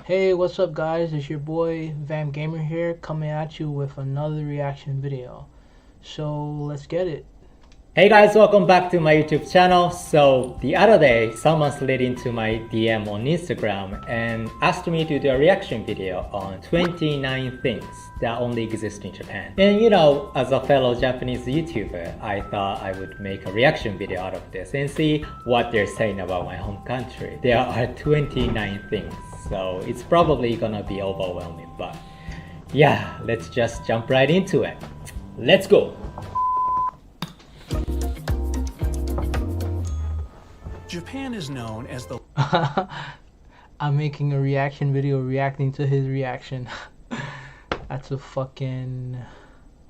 Hey, what's up guys? It's your boy Vam Gamer here coming at you with another reaction video. So let's get it. Hey guys, welcome back to my YouTube channel. So the other day, someone slid into my DM on Instagram and asked me to do a reaction video on 29 things that only exist in Japan. And you know, as a fellow Japanese YouTuber, I thought I would make a reaction video out of this and see what they're saying about my home country. There are 29 things, so it's probably gonna be overwhelming, but yeah, let's just jump right into it. Let's go! Japan is known as the I'm making a reaction video reacting to his reaction. That's a fucking...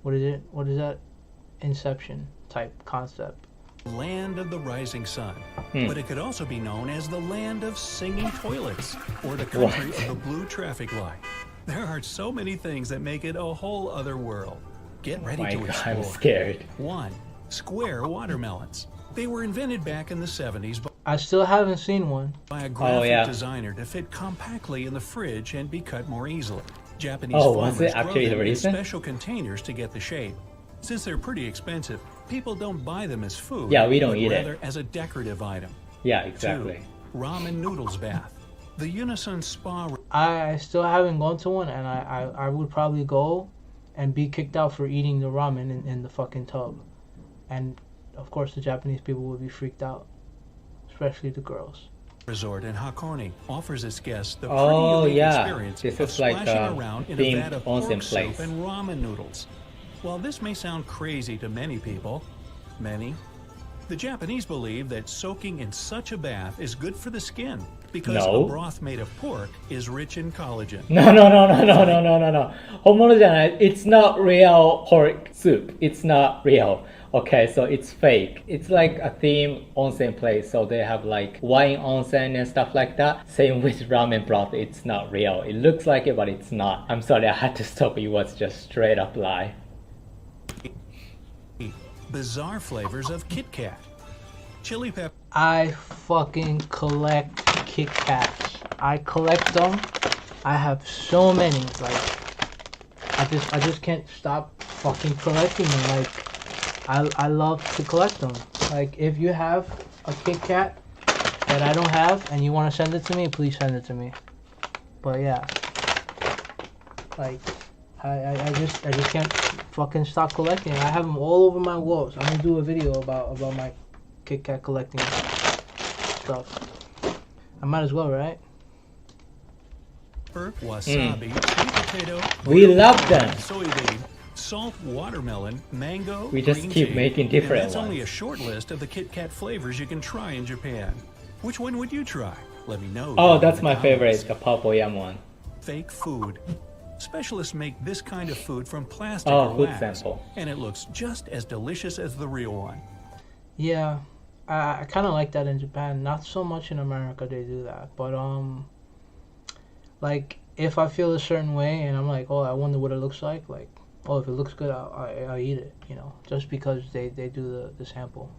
What is it? What is that? Inception type concept. land of the rising sun, but it could also be known as the land of singing toilets or the country of the blue traffic light. There are so many things that make it a whole other world. Get ready to explore. I'm scared. 1. Square watermelons. They were invented back in the 70s I still haven't seen one. by a graphic designer to fit compactly in the fridge and be cut more easily. Japanese was it farmers actually grow the them in reason? special containers to get the shape. Since they're pretty expensive, people don't buy them as food, Yeah, we don't but eat it. rather as a decorative item. Yeah, exactly. 2. Ramen noodles bath. The Unison Spa. I still haven't gone to one, and I would probably go and be kicked out for eating the ramen in the fucking tub. And of course the Japanese people would be freaked out, especially the girls. Resort in Hakone offers its guests the Oh, pretty unique yeah. experience This of is like splashing a around in themed a vat of onsen pork soup place. and ramen noodles. While this may sound crazy to many people, the Japanese believe that soaking in such a bath is good for the skin because No. a broth made of pork is rich in collagen. No. 本物じゃない. It's not real pork soup. It's not real. Okay, so it's fake. It's like a theme onsen place, so they have like wine onsen and stuff like that. Same with ramen broth. It's not real. It looks like it, but it's not. I'm sorry, I had to stop. It was just straight up lie. Bizarre flavors of Kitkat. Chili pepper. I fucking collect Kitkats. I collect them. I have so many. Like, I just can't stop fucking collecting them. Like, I love to collect them. Like, if you have a Kitkat that I don't have and you want to send it to me, please send it to me. But yeah, like, I just can't fucking stop collecting. I have them all over my walls. I'm gonna do a video about my Kit Kat collecting stuff. I might as well, right? Wasabi, sweet potato, We love them. soybean, salt watermelon, mango. We just green keep tea. making different And that's only a ones. short list of the Kit Kat flavors you can try in Japan. Which one would you try? Let me know. Oh, down that's in the my favorite. comments. The purple yam one. Fake food. Specialists make this kind of food from plastic Oh, or food wax, sample. and it looks just as delicious as the real one. Yeah, I kind of like that in Japan. Not so much in America they do that, but like if I feel a certain way and I'm like, oh, I wonder what it looks like. Oh, if it looks good, I'll eat it. You know, just because they do the sample.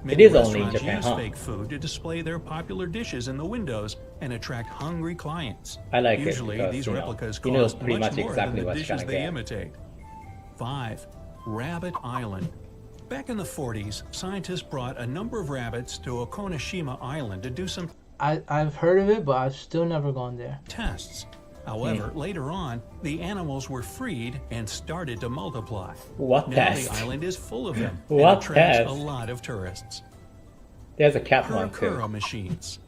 Many is only in restaurants Japan, use huh? fake food to display their popular dishes in the windows and attract hungry clients. I like it Usually, because, these you know, replicas you know cost pretty much much more exactly than the what you're dishes gonna they get. imitate. 5. Rabbit Island. Back in the 40s, scientists brought a number of rabbits to Okoneshima Island to do some I've heard of it, but I've still never gone there. tests. However, later on, the animals were freed and started to multiply. What Now test? the island is full of them What and attracts test? a lot of tourists. There's a cat one Kuro too. machines.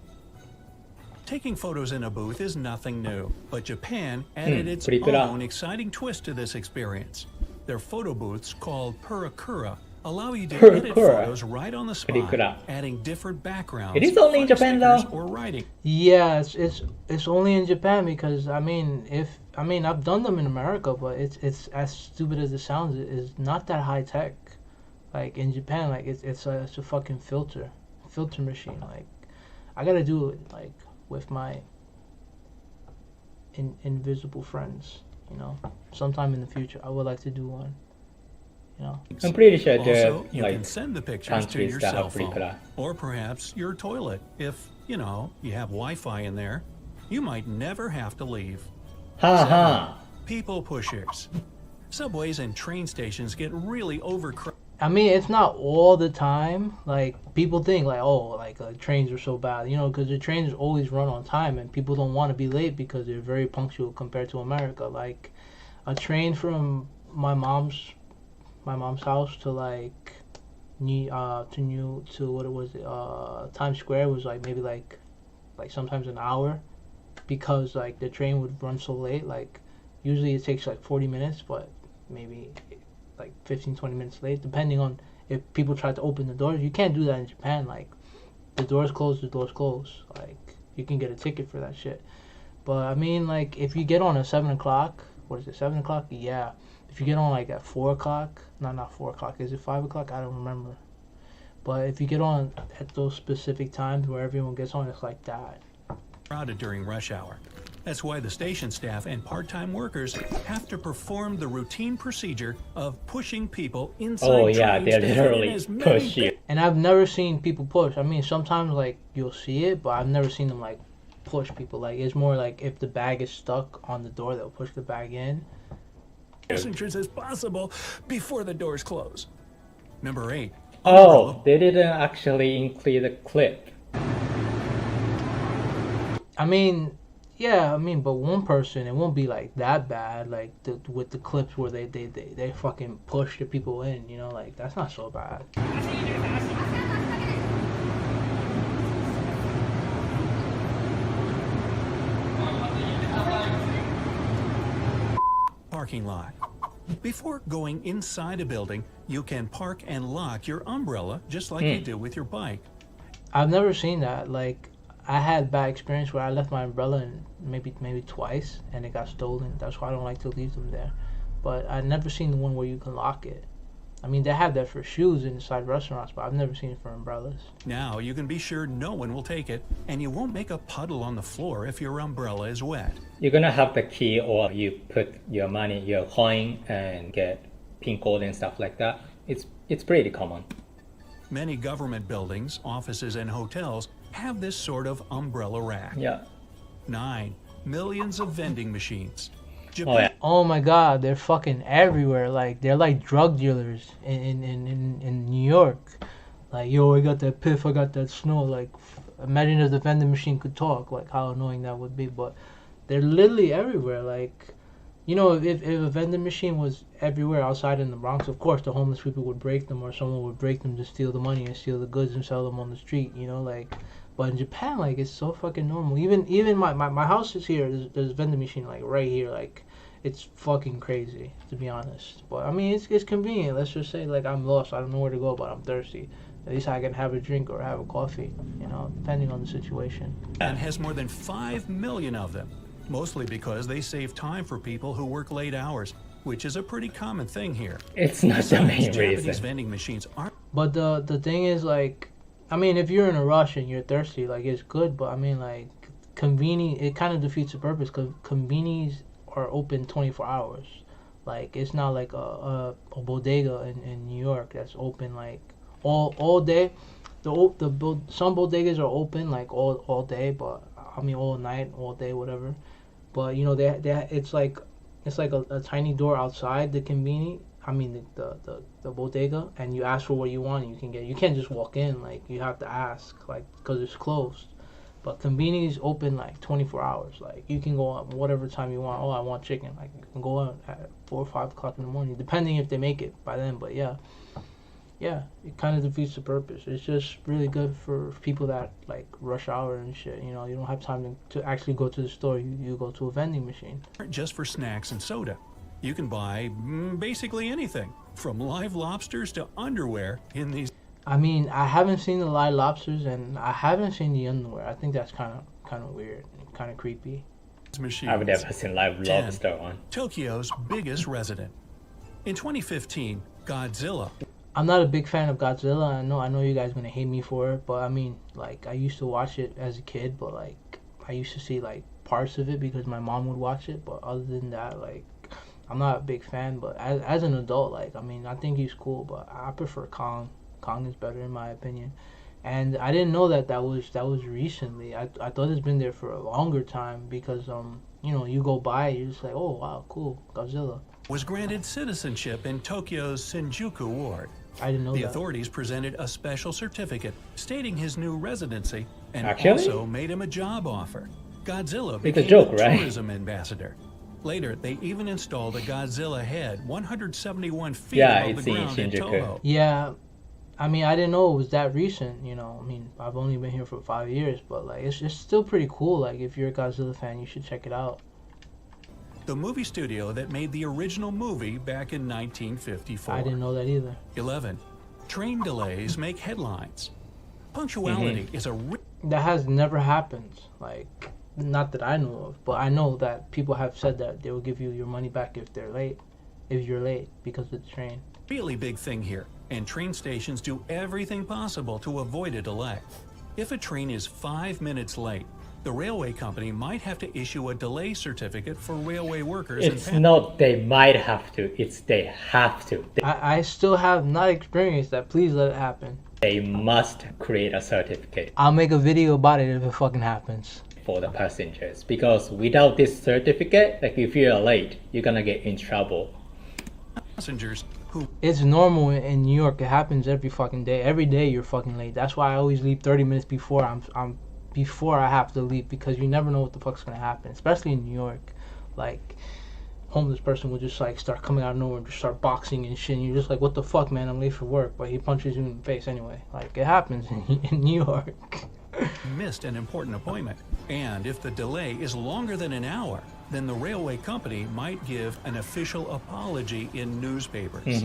Taking photos in a booth is nothing new, but Japan added its Purikura. own exciting twist to this experience. Their photo booths, called Purikura, allow you to edit Purikura. photos right on the spot, Purikura. adding different backgrounds. It is only in funny Japan, stickers, though? Or writing. Yeah, it's only in Japan because I mean I've done them in America, but it's as stupid as it sounds. It's not that high tech. Like in Japan, like it's a fucking filter machine. Like I gotta do it like with my invisible friends. You know, sometime in the future, I would like to do one. You know, I'm pretty sure there Also, are you like can send the pictures to countries your that cell have phone, Purikura. or perhaps your toilet, if, you know, you have Wi-Fi in there. you might never have to leave. Haha. People pushers. Subways and train stations get really overcrowded. I mean, it's not all the time. Like, people think, like, oh, like, trains are so bad, you know, because the trains always run on time, and people don't want to be late because they're very punctual compared to America. Like, a train from my mom's house to, like, Times Square was, like, maybe, like sometimes an hour, because, like, the train would run so late. Like, usually it takes, like, 40 minutes, but maybe like 15-20 minutes late, depending on if people try to open the doors. You can't do that in Japan. Like, the doors close, like, you can get a ticket for that shit. But I mean, like, if you get on at 7 o'clock, what is it, 7 o'clock? Yeah. If you get on like at 4 o'clock, not 4 o'clock, is it 5 o'clock? I don't remember. But if you get on at those specific times where everyone gets on, it's like that. Crowded during rush hour. That's why the station staff and part-time workers have to perform the routine procedure of pushing people inside. Oh yeah, trains they to fit in literally as many push you. And I've never seen people push. I mean, sometimes, like, you'll see it, but I've never seen them, like, push people. Like, it's more like if the bag is stuck on the door, they'll push the bag in. passengers as possible before the doors close. Number 8. Oh, they didn't actually include a clip. I mean, yeah, but one person, it won't be like that bad, like with the clips where they fucking push the people in, you know, like, that's not so bad. Parking lot. Before going inside a building, you can park and lock your umbrella just like you do with your bike. I've never seen that. Like, I had bad experience where I left my umbrella in maybe twice and it got stolen. That's why I don't like to leave them there. But I've never seen the one where you can lock it. I mean, they have that for shoes inside restaurants, but I've never seen it for umbrellas. Now you can be sure no one will take it, and you won't make a puddle on the floor if your umbrella is wet. You're gonna have the key, or you put your money, your coin, and get pin code and stuff like that. It's pretty common. Many government buildings, offices, and hotels have this sort of umbrella rack. Yeah. 9. Millions of vending machines. Oh yeah. Oh my god, they're fucking everywhere. Like, they're like drug dealers in New York. Like, yo, I got that piff, I got that snow. Like, imagine if the vending machine could talk, like how annoying that would be. But they're literally everywhere. Like, you know, if a vending machine was everywhere outside in the Bronx, of course the homeless people would break them, or someone would break them to steal the money and steal the goods and sell them on the street, you know, like. But in Japan, like, it's so fucking normal. Even my house is here. There's a vending machine, like, right here. Like, it's fucking crazy, to be honest. But I mean, it's convenient. Let's just say, like, I'm lost, I don't know where to go, but I'm thirsty. At least I can have a drink or have a coffee, you know, depending on the situation. And has more than 5 million of them, mostly because they save time for people who work late hours, which is a pretty common thing here. It's not the main Japanese reason. vending machines aren't. But the thing is, like, I mean, if you're in a rush and you're thirsty, like, it's good. But I mean, like, convenience, it kind of defeats the purpose, because convenience are open 24 hours. Like, it's not like a bodega in New York that's open like all day. Some bodegas are open like all day, but I mean all night, all day, whatever. But you know, it's like a tiny door outside the convenience. I mean the bodega, and you ask for what you want and you can get. You can't just walk in, like, you have to ask, like, because it's closed. But convenience open like 24 hours. Like, you can go out whatever time you want. Oh, I want chicken. Like, you can go out at 4 or 5 o'clock in the morning, depending if they make it by then. But yeah, it kind of defeats the purpose. It's just really good for people that like rush hour and shit. You know, you don't have time to actually go to the store. You go to a vending machine. Just for snacks and soda. You can buy basically anything, from live lobsters to underwear in these. I mean, I haven't seen the live lobsters and I haven't seen the underwear. I think that's kind of weird, kind of creepy. Machines. I've never seen live 10. lobster on. Tokyo's biggest resident. In 2015, Godzilla. I'm not a big fan of Godzilla. I know you guys gonna hate me for it, but I mean, like, I used to watch it as a kid, but like, I used to see like parts of it because my mom would watch it. But other than that, like, I'm not a big fan. But as an adult, like, I mean, I think he's cool, but I prefer Kong. Kong is better in my opinion. And I didn't know that was recently. I thought it's been there for a longer time because you know, you go by, you're just like, oh wow, cool, Godzilla. Was granted citizenship in Tokyo's Shinjuku ward. I didn't know The that. authorities presented a special certificate stating his new residency and Actually? also made him a job offer. Godzilla It's became a joke, a right? tourism ambassador. Later, they even installed a Godzilla head 171 feet Yeah, above it's the in ground in Shinjuku. Toho. Yeah, I mean, I didn't know it was that recent, you know. I mean, I've only been here for 5 years, but like, it's still pretty cool. Like, if you're a Godzilla fan, you should check it out. The movie studio that made the original movie back in 1954. I didn't know that either. 11. Train delays make headlines. Punctuality is a That has never happened. Like, not that I know of, but I know that people have said that they will give you your money back if you're late because of the train. really big thing here, and train stations do everything possible to avoid a delay. If a train is 5 minutes late, the railway company might have to issue a delay certificate for railway workers and It's not they might have to, it's they have to. I still have not experienced that. Please let it happen. They must create a certificate I'll make a video about it if it fucking happens. for the passengers, because without this certificate, like if you're late, you're gonna get in trouble. passengers who It's normal in New York. It happens every fucking day. Every day you're fucking late. That's why I always leave 30 minutes before before I have to leave, because you never know what the fuck's gonna happen, especially in New York. Like, homeless person will just like start coming out of nowhere and just start boxing and shit, and you're just like, what the fuck, man, I'm late for work, but he punches you in the face anyway. Like, it happens in New York. missed an important appointment. And if the delay is longer than an hour, then the railway company might give an official apology in newspapers.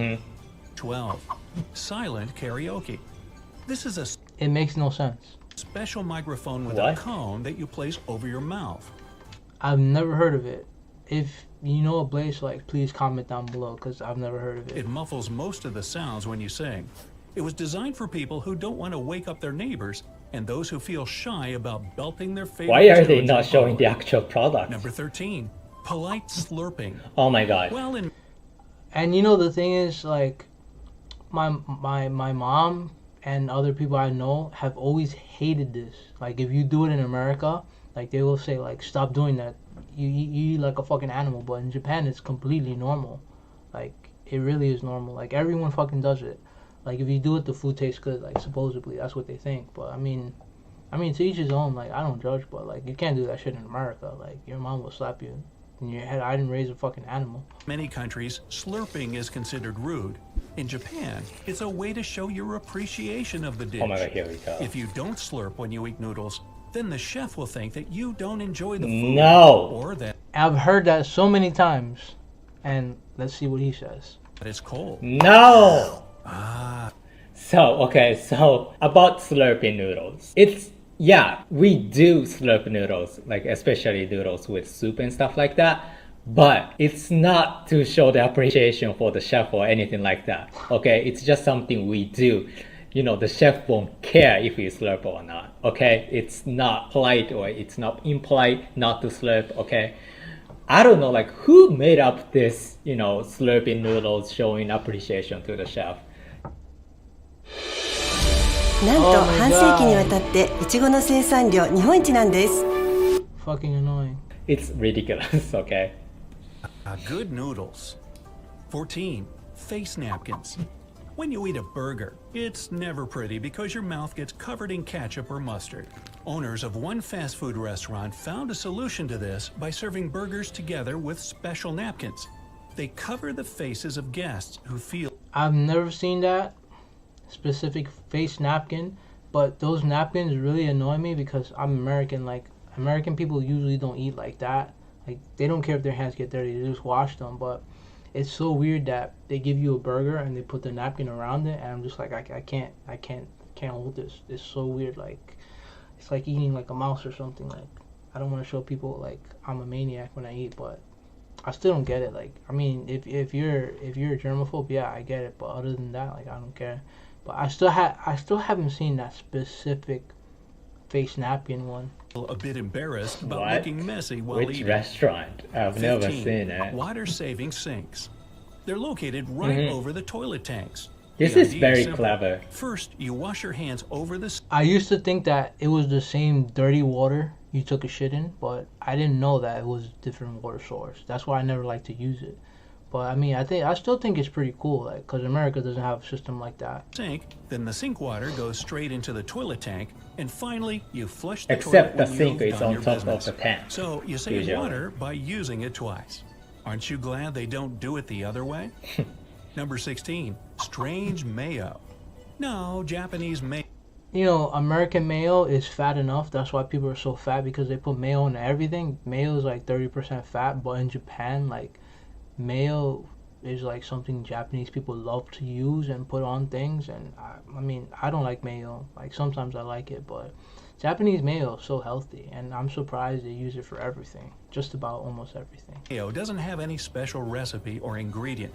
12. Silent karaoke. This is a It makes no sense. special microphone with What? a cone that you place over your mouth. I've never heard of it. If you know a place, like, please comment down below, because I've never heard of it. It muffles most of the sounds when you sing. It was designed for people who don't want to wake up their neighbors and those who feel shy about belting their favorite Why are they tunes not in showing the public. actual product? Number 13. Polite slurping. Oh my god. Well, in And you know, the thing is, like, my mom and other people I know have always hated this. Like, if you do it in America, like, they will say, like, stop doing that. You eat like a fucking animal. But in Japan, it's completely normal. Like, it really is normal. Like, everyone fucking does it. Like, if you do it, the food tastes good. Like, supposedly, that's what they think. But I mean, to each his own. Like, I don't judge, but like, you can't do that shit in America. Like, your mom will slap you in your head. I didn't raise a fucking animal. many countries, slurping is considered rude. In Japan, it's a way to show your appreciation of the dish. Oh my god, here we go. If you don't slurp when you eat noodles, then the chef will think that you don't enjoy the food. No. Or that I've heard that so many times, and let's see what he says. it's cold. No! So about slurping noodles. Yeah, we do slurp noodles, like especially noodles with soup and stuff like that. But it's not to show the appreciation for the chef or anything like that. Okay, it's just something we do. You know, the chef won't care if you slurp or not. Okay, it's not polite or it's not impolite not to slurp. Okay, I don't know, like who made up this, you know, slurping noodles showing appreciation to the chef. なんと半世紀にわたっていちごの生産量日本一なんです。 Fucking annoying. It's ridiculous. Okay. Good noodles. 14. Face napkins. When you eat a burger, it's never pretty because your mouth gets covered in ketchup or mustard. Owners of one fast food restaurant found a solution to this by serving burgers together with special napkins. They cover the faces of guests who feel I've never seen that specific face napkin, but those napkins really annoy me because I'm American. Like, American people usually don't eat like that. Like, they don't care if their hands get dirty, they just wash them. But it's so weird that they give you a burger and they put the napkin around it, and I'm just like, I can't hold this. It's so weird. Like, it's like eating like a mouse or something. Like, I don't want to show people like I'm a maniac when I eat, but I still don't get it. Like, I mean, if you're a germaphobe, yeah, I get it. But other than that, like, I don't care. But I still haven't seen that specific face napkin one. a bit embarrassed about What? looking messy while Which eating. restaurant? I've never 15. seen it. Water-saving sinks. They're located right over the toilet tanks. This The is idea very simple. clever. First, you wash your hands over the I used to think that it was the same dirty water you took a shit in, but I didn't know that it was different water source. That's why I never liked to use it. But I mean, I still think it's pretty cool, like, because America doesn't have a system like that. sink, then the sink water goes straight into the toilet tank, and finally, you flush the Except toilet the when sink you've is done on your top business. of the tank. So you save Usually. water by using it twice. Aren't you glad they don't do it the other way? Number 16, strange mayo. No, Japanese mayo. You know, American mayo is fat enough. That's why people are so fat, because they put mayo in everything. Mayo is like 30% fat, but in Japan, like, mayo is like something Japanese people love to use and put on things. And I mean, I don't like mayo. Like, sometimes I like it, but Japanese mayo is so healthy, and I'm surprised they use it for everything. Just about almost everything. Mayo doesn't have any special recipe or ingredient,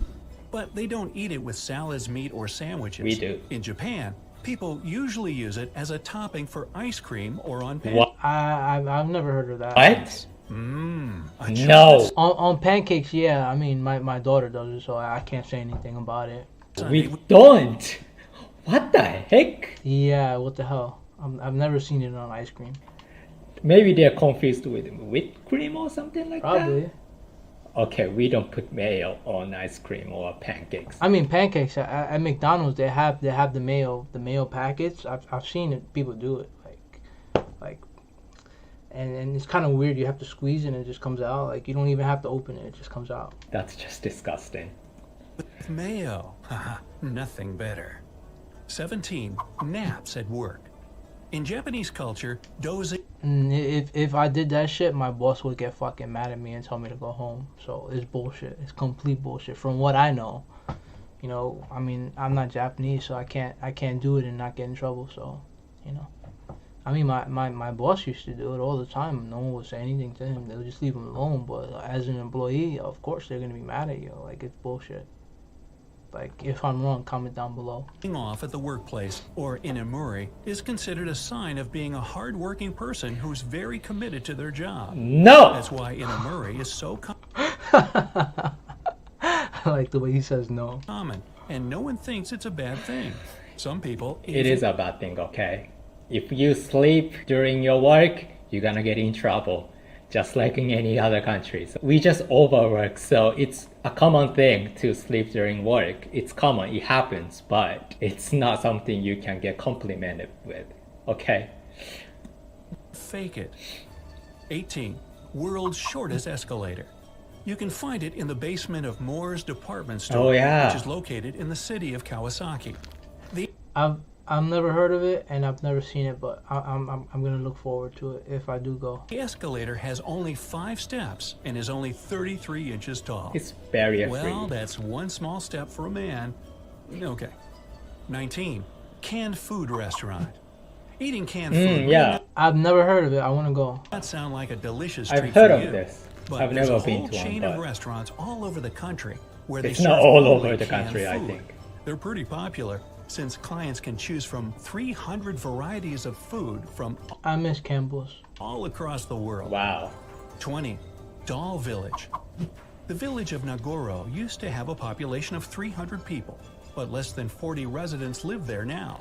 but they don't eat it with salads, meat, or sandwiches. We do. In Japan, people usually use it as a topping for ice cream or on pancakes. What? I've never heard of that. What? A No. On pancakes, yeah. I mean, my daughter does it, so I can't say anything about it. We don't. What the heck? Yeah, what the hell? I've never seen it on ice cream. Maybe they're confused with whipped cream or something like Probably. that. Okay, we don't put mayo on ice cream or pancakes. I mean, pancakes at McDonald's, they have the mayo packets. I've seen it, people do it, like, and it's kind of weird. You have to squeeze it and it just comes out. Like, you don't even have to open it; it just comes out. That's just disgusting. With mayo. Haha, nothing better. 17, naps at work. In Japanese culture, dozing And if I did that shit, my boss would get fucking mad at me and tell me to go home. So it's bullshit. It's complete bullshit. From what I know, you know, I mean, I'm not Japanese, so I can't do it and not get in trouble. So, you know, I mean, my boss used to do it all the time. No one would say anything to him. They would just leave him alone. But as an employee, of course, they're gonna be mad at you. Like, it's bullshit. Like, if I'm wrong, comment down below. off at the workplace or in Imuri is considered a sign of being a hard-working person who's very committed to their job. No. That's why in Imuri is so I like the way he says no. common, and no one thinks it's a bad thing. Some people It is a bad thing, okay? If you sleep during your work, you're gonna get in trouble. Just like in any other countries. We just overwork, so it's a common thing to sleep during work. It's common, it happens, but it's not something you can get complimented with, okay? fake it. 18, world's shortest escalator. You can find it in the basement of Moore's department store, Oh, yeah. which is located in the city of Kawasaki. The I've never heard of it and I've never seen it, but I'm gonna look forward to it if I do go. escalator has only 5 steps and is only 33 inches tall. It's barrier free. Well, that's one small step for a man. Okay. 19, canned food restaurant. Eating canned food may Yeah, I've never heard of it. I want to go. not sound like a delicious I've treat heard for of you, this. but I've there's never a been whole to one, chain of but restaurants all over the country where they it's not serve all only over the canned country, I food. think. They're pretty popular since clients can choose from 300 varieties of food from I miss Campbells. all across the world. Wow. 20, Doll Village. The village of Nagoro used to have a population of 300 people, but less than 40 residents live there now.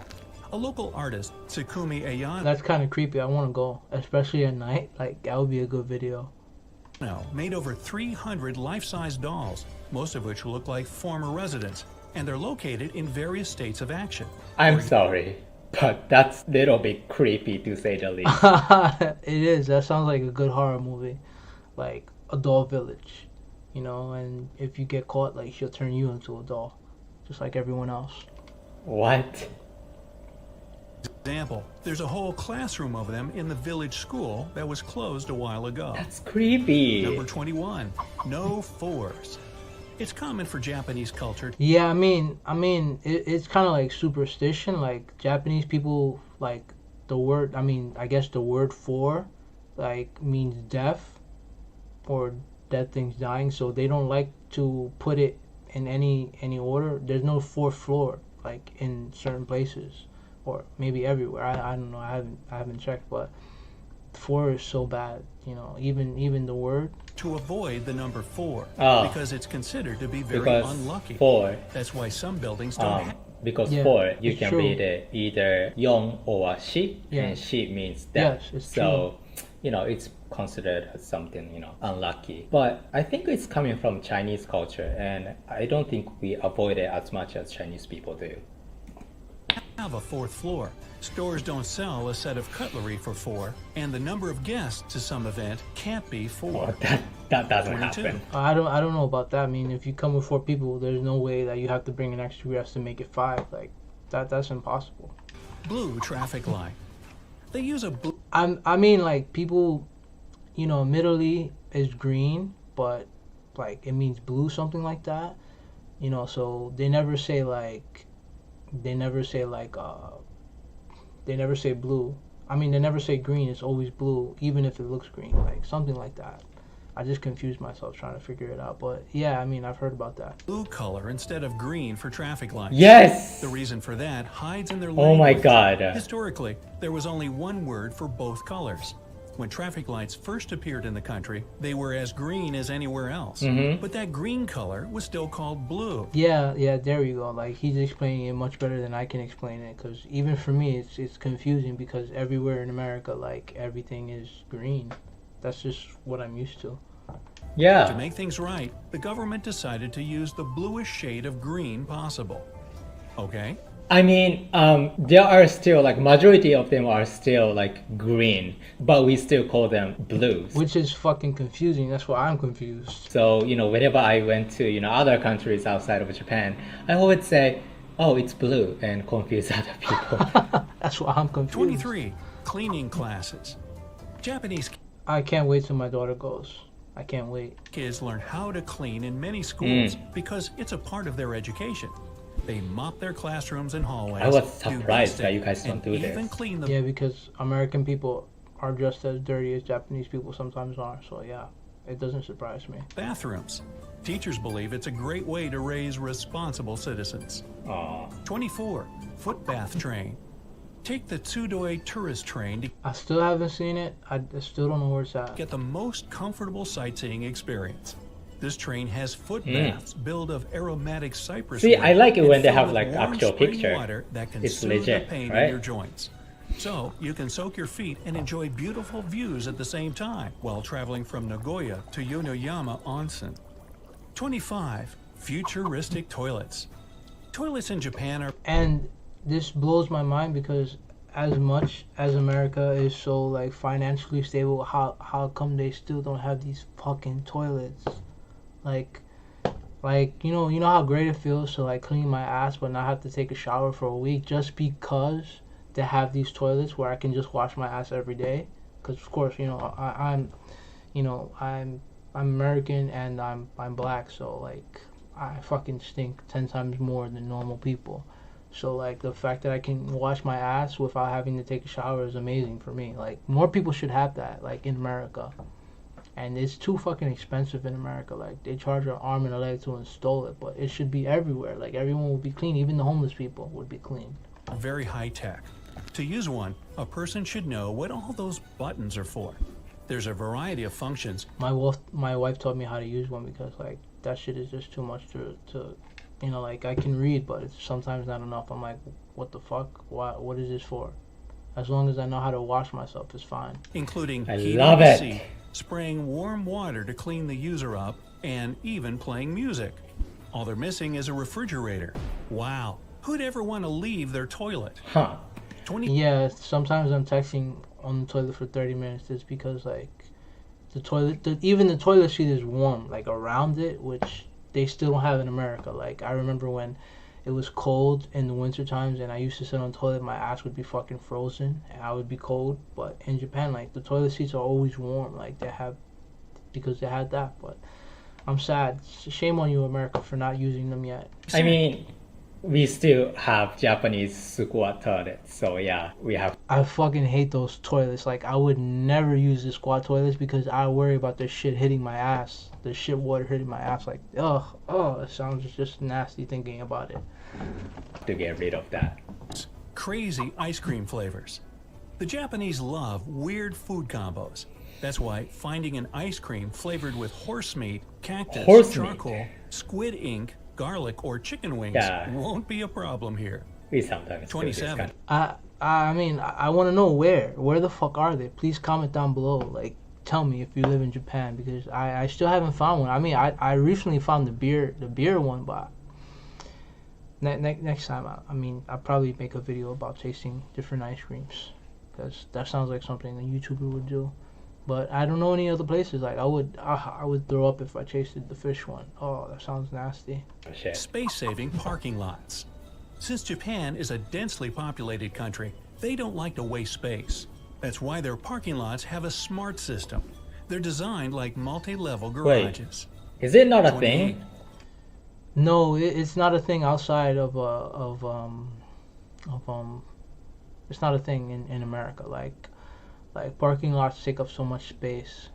A local artist, Tsukumi Ayano, That's kind of creepy. I want to go, especially at night. Like, that would be a good video. made over 300 life-size dolls, most of which look like former residents, and they're located in various states of action. I'm sorry, but that's a little bit creepy to say the least. It is. That sounds like a good horror movie, like a doll village, you know. And if you get caught, like, she'll turn you into a doll, just like everyone else. What? Example, there's a whole classroom of them in the village school that was closed a while ago. That's creepy. Number 21, no fours. It's common for Japanese culture Yeah, I mean, it's kind of like superstition. Like, Japanese people, like, the word. I mean, I guess the word "for," like, means death, or dead things dying. So they don't like to put it in any order. There's no fourth floor, like, in certain places, or maybe everywhere. I don't know. I haven't checked, but 4 is so bad. You know, even the word. to avoid the number 4 Oh. because it's considered to be very Because unlucky. 4. That's why some buildings don't have Because Yeah, four, you it's can true. read it either yong or shi, Yeah. and shi means death. Yes, it's so, it's considered as something, unlucky. But I think it's coming from Chinese culture, and I don't think we avoid it as much as Chinese people do. Have a fourth floor. Stores don't sell a set of cutlery for 4, and the number of guests to some event can't be 4. Well, that doesn't 22. happen. I don't know about that. I mean, if you come with 4 people, there's no way that you have to bring an extra guest to make it 5. Like that's impossible. Blue traffic light. They use a blue I mean, like people, Italy is green, but like it means blue, something like that. So they never say blue. I mean, they never say green. It's always blue, even if it looks green, like something like that. I just confused myself trying to figure it out. But yeah, I mean, I've heard about that. blue color instead of green for traffic lights. Yes! The reason for that hides in their Oh my language. god. Historically, there was only one word for both colors. When traffic lights first appeared in the country, they were as green as anywhere else. But that green color was still called blue. Yeah, there you go. Like he's explaining it much better than I can explain it. Because even for me, it's confusing because everywhere in America, like everything is green. That's just what I'm used to. To Yeah. make things right, the government decided to use the bluest shade of green possible. Okay? I mean, there are still, like, majority of them are still, like, green, but we still call them blues. Which is fucking confusing. That's why I'm confused. So, whenever I went to, other countries outside of Japan, I always say, oh, it's blue, and confuse other people. That's why I'm confused. 23. Cleaning classes. Japanese I can't wait till my daughter goes. I can't wait. kids learn how to clean in many schools because it's a part of their education. They mop their classrooms and hallways. I was do surprised dusting, that you guys don't and do even this. clean the Yeah, because American people are just as dirty as Japanese people sometimes are. So yeah, it doesn't surprise me. bathrooms. Teachers believe it's a great way to raise responsible citizens. Aw. 24. Foot bath train. Take the Tsudoi tourist train to I still haven't seen it. I still don't know where it's at. get the most comfortable sightseeing experience. This train has foot baths built of aromatic cypress See, wood I like it and when they filled have, with like, warm actual spring picture. water that can It's soothe legit, the pain right? in your joints. So you can soak your feet and enjoy beautiful views at the same time while traveling from Nagoya to Yonoyama Onsen. 25. Futuristic toilets. Toilets in Japan are And this blows my mind because as much as America is so like financially stable, how come they still don't have these fucking toilets? Like you know how great it feels to like clean my ass but not have to take a shower for a week just because they have these toilets where I can just wash my ass every day. Because of course I'm American and I'm black, so like I fucking stink 10 times more than normal people. So like the fact that I can wash my ass without having to take a shower is amazing for me. Like more people should have that, like in America. And it's too fucking expensive in America. Like they charge an arm and a leg to install it, but it should be everywhere. Like everyone would be clean. Even the homeless people would be clean. very high tech. To use one, a person should know what all those buttons are for. There's a variety of functions. My wife taught me how to use one because like that shit is just too much to like I can read, but it's sometimes not enough. I'm like, what the fuck? What is this for? As long as I know how to wash myself, it's fine. Including I heating love the it. seat, spraying warm water to clean the user up, and even playing music. All they're missing is a refrigerator. Wow, who'd ever want to leave their toilet? Huh. 20 Yeah, sometimes I'm texting on the toilet for 30 minutes. It's because like the toilet, even the toilet seat is warm, like around it, which they still don't have in America. Like I remember when it was cold in the winter times and I used to sit on the toilet, my ass would be fucking frozen and I would be cold. But in Japan, like the toilet seats are always warm, like because they had that. But I'm sad. Shame on you, America, for not using them yet. I mean, we still have Japanese squat toilets, so yeah, we have. I fucking hate those toilets. Like, I would never use the squat toilets because I worry about the shit hitting my ass. The shit water hitting my ass. Like, it sounds just nasty thinking about it. To get rid of that. crazy ice cream flavors. The Japanese love weird food combos. That's why finding an ice cream flavored with horse meat, cactus, Horse meat. charcoal, squid ink, garlic, or chicken wings Yeah. won't be a problem here. We sometimes do this 27. I mean, I want to know where the fuck are they? Please comment down below. Like, tell me if you live in Japan, because I still haven't found one. I mean, I recently found the beer one, but next time, I mean, I'll probably make a video about tasting different ice creams, because that sounds like something a YouTuber would do. But I don't know any other places. Like, I would throw up if I tasted the fish one. Oh, that sounds nasty. Oh, shit. Space-saving parking lots. Since Japan is a densely populated country, they don't like to waste space. That's why their parking lots have a smart system. They're designed like multi-level garages. Is it not a 28. thing? No, it's not a thing outside of it's not a thing in America. Like parking lots take up so much space.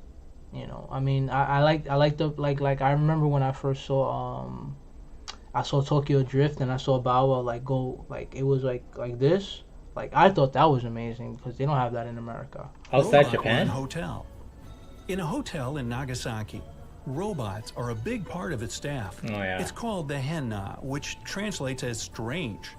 You know, I mean, I remember when I first saw I saw Tokyo Drift and I saw Bawa like go like it was like this. Like, I thought that was amazing because they don't have that in America. Outside Robot Japan? Hotel. In a hotel in Nagasaki, robots are a big part of its staff. Oh, yeah. It's called the henna, which translates as strange.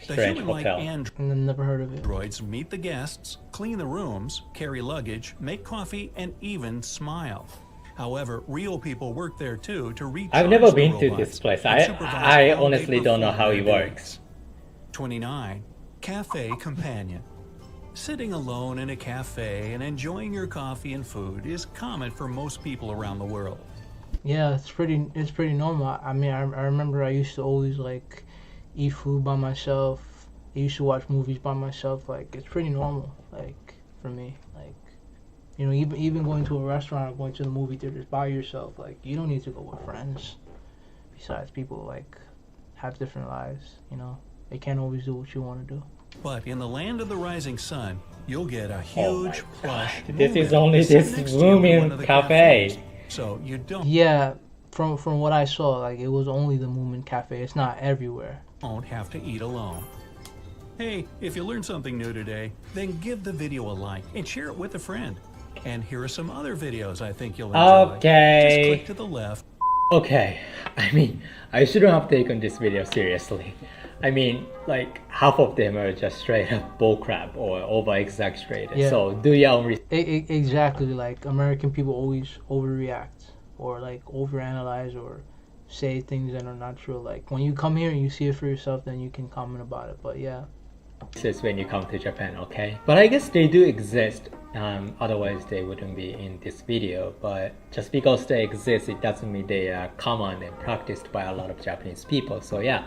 The Strange human-like hotel. And I've never heard of it. androids meet the guests, clean the rooms, carry luggage, make coffee, and even smile. However, real people work there too to recharge I've never the been to robots this place. and supervise I how they honestly don't know perform how their it duties. works. 29. Cafe Companion. Sitting alone in a cafe and enjoying your coffee and food is common for most people around the world. Yeah, it's pretty normal. I mean, I remember I used to always like eat food by myself. I used to watch movies by myself. Like, it's pretty normal. Like, for me, like, you know, even going to a restaurant or going to the movie theaters by yourself. Like, you don't need to go with friends. Besides, people like have different lives. You know, they can't always do what you want to do. But in the land of the rising sun, you'll get a Oh my huge plush. God. This is Moomin only sit this next to you in Moomin one of the cafe. cafes. So you don't Yeah, from what I saw, like, it was only the Moomin Cafe. It's not everywhere. have to eat alone. Hey, if you learned something new today, then give the video a like and share it with a friend. And here are some other videos I think you'll enjoy. Okay. Just click to the left. Okay, I mean, I shouldn't have taken this video seriously. I mean, like, half of them are just straight up bullcrap or over-exaggerated. Yeah. So do your own research. Exactly, like, American people always overreact or like overanalyze or say things that are not true. Like, when you come here and you see it for yourself, then you can comment about it. But yeah, This is when you come to Japan, okay? But I guess they do exist. Otherwise, they wouldn't be in this video. But just because they exist, it doesn't mean they are common and practiced by a lot of Japanese people. So yeah,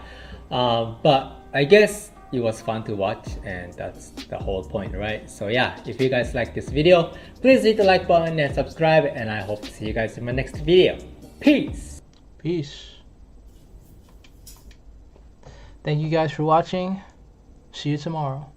but I guess it was fun to watch, and that's the whole point, right? So yeah, if you guys like this video, please hit the like button and subscribe, and I hope to see you guys in my next video. Peace! peace. Thank you guys for watching. See you tomorrow.